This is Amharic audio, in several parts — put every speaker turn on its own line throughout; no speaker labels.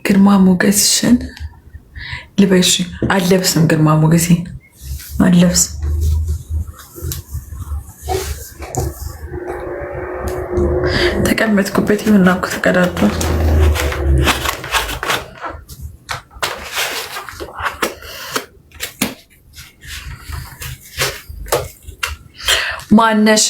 ግርማ ሞገስሽን ልበሽ። አለብስም ግርማ ሞገሴ አለብስም። ተቀመጥኩበት ይሁንና እኮ ተቀዳዷል። ማነሽ?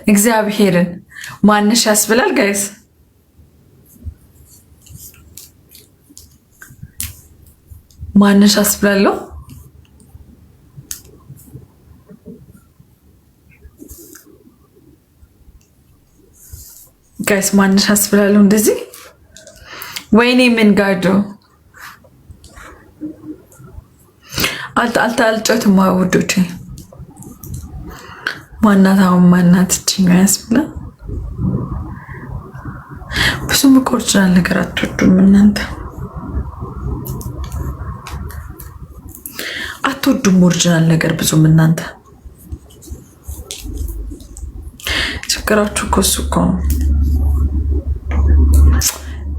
እግዚአብሔርን ማነሽ ያስብላል ጋይስ። ማነሽ ያስብላለሁ። ጋይስ ማነሽ ያስብላለሁ። እንደዚህ ወይኔ ምን ጋዶ አልጫወትም ውዶቼ። ማናት አሁን ማናት እችኛ ያስብላል። ብዙም እኮ ኦሪጂናል ነገር አትወዱም እናንተ፣ አትወዱም ኦሪጂናል ነገር ብዙም እናንተ። ችግራችሁ እኮ እሱ እኮ ነው።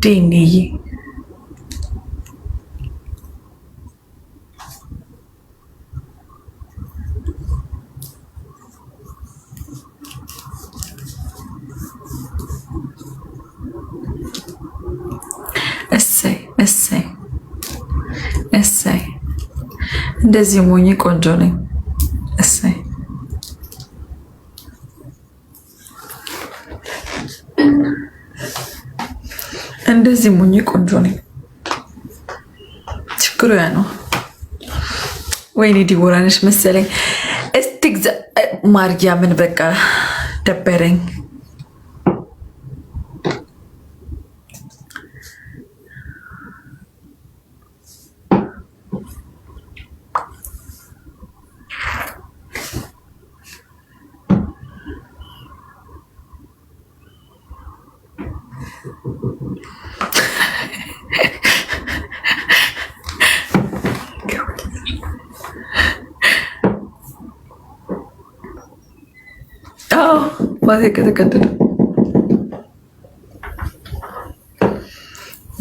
ዴኒዬ እሰይ እንደዚህ ሞኝ ቆንጆ ነኝ። እሰይ እንደዚህ ሞኝ ቆንጆ ነኝ። ችግሩ ያ ነው። ወይኔ ዲቦራ ነሽ መሰለኝ። እስቲ ማርያምን በቃ ደበረኝ።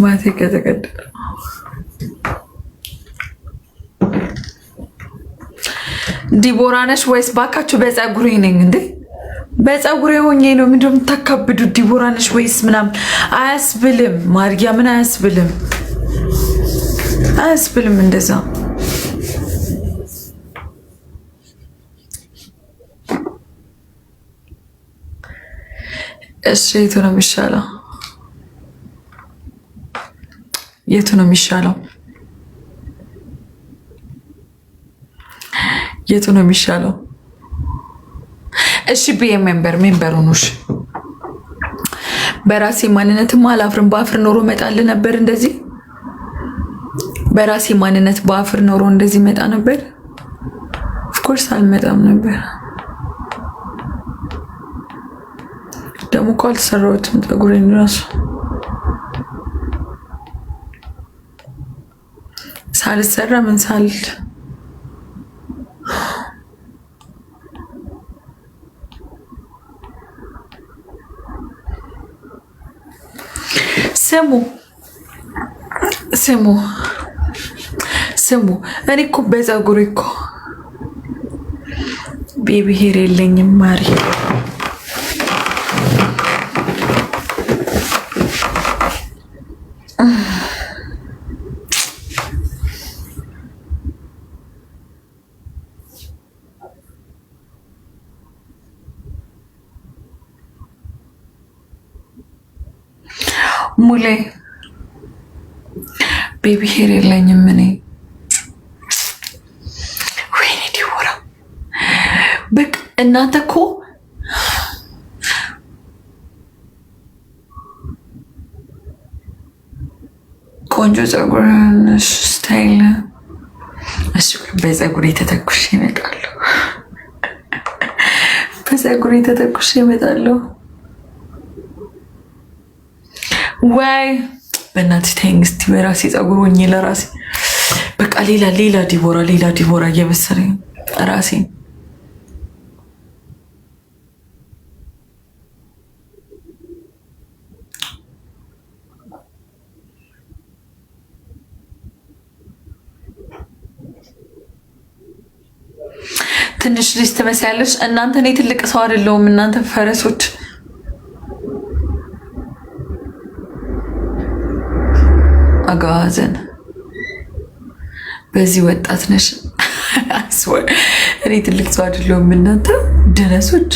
ማቴ ከተቀደደ ዲቦራ ነሽ ወይስ ባካችሁ በፀጉሬ ነኝ እንዴ? በፀጉሬ ሆኜ ነው ምንድነው የምታካብዱት? ዲቦራ ነሽ ወይስ ምናምን አያስብልም። ማርያምን አያስብልም እንደዛ። እሺ የቱ ነው የሚሻለው? የቱ ነው የሚሻለው? የቱ ነው የሚሻለው? እሺ ሜምበር ሆኖሽ በራሴ ማንነትማ አላፍርም። በአፍር ኖሮ መጣል ነበር እንደዚህ። በራሴ ማንነት በአፍር ኖሮ እንደዚህ መጣ ነበር። ኦፍኮርስ አልመጣም ነበር። ደግሞ እኮ አልተሰራሁትም ፀጉሬን እራሱ ሳልሰራ ምን ሳልል ስሙ እኔ እኮ በፀጉሬ እኮ ብሔር የለኝም ማሪ። ሙሌ ብሔር የለኝም እኔ። ወይኔ ዲቦራ በቃ እናንተ እኮ ቆንጆ ፀጉር ስታይል። እሺ በፀጉሬ ተተኩሼ እመጣለሁ። ወይ በእናትሽ ተይኝ እስቲ። በራሴ ፀጉር ሆኜ ለራሴ በቃ ሌላ ዲቦራ እየመሰለኝ ራሴ ትንሽ ልጅ ትመስያለሽ እናንተ። እኔ ትልቅ ሰው አይደለሁም እናንተ ፈረሶች። አጋዘን በዚህ ወጣት ነሽ። አስወር እኔ ትልቅ ሰው አይደለሁም እናንተ ደነሶች።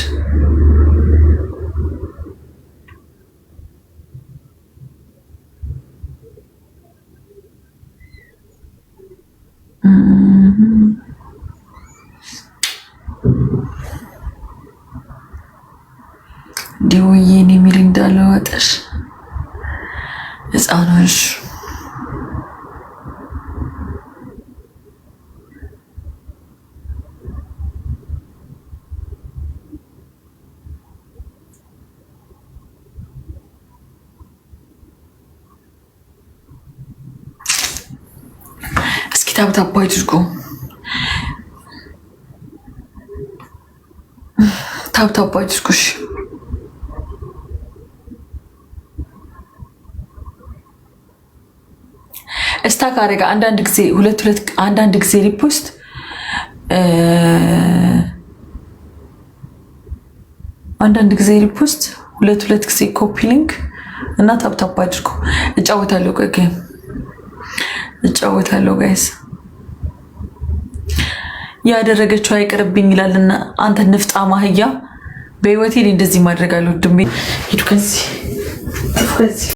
ዲወይኔ ሚሪንዳ ለዋጠሽ ህፃኖች እስኪ ታብታባ አድርጉ። ታብታባ አድርጉሽ። እስታክ አረጋ አንዳንድ ጊዜ ሁለት አንዳንድ ጊዜ ሪፖስት አንዳንድ ጊዜ ሪፖስት ሁለት ጊዜ ኮፒ ሊንክ እና ታብታባ አድርጉ። እጫወታለሁ ጌም እጫወታለሁ ጋይስ። ያደረገችው አይቀርብኝ ይላልና አንተ ንፍጣ ማህያ በህይወቴ እንደዚህ ማድረግ አልወድም። ሂዱ ከዚህ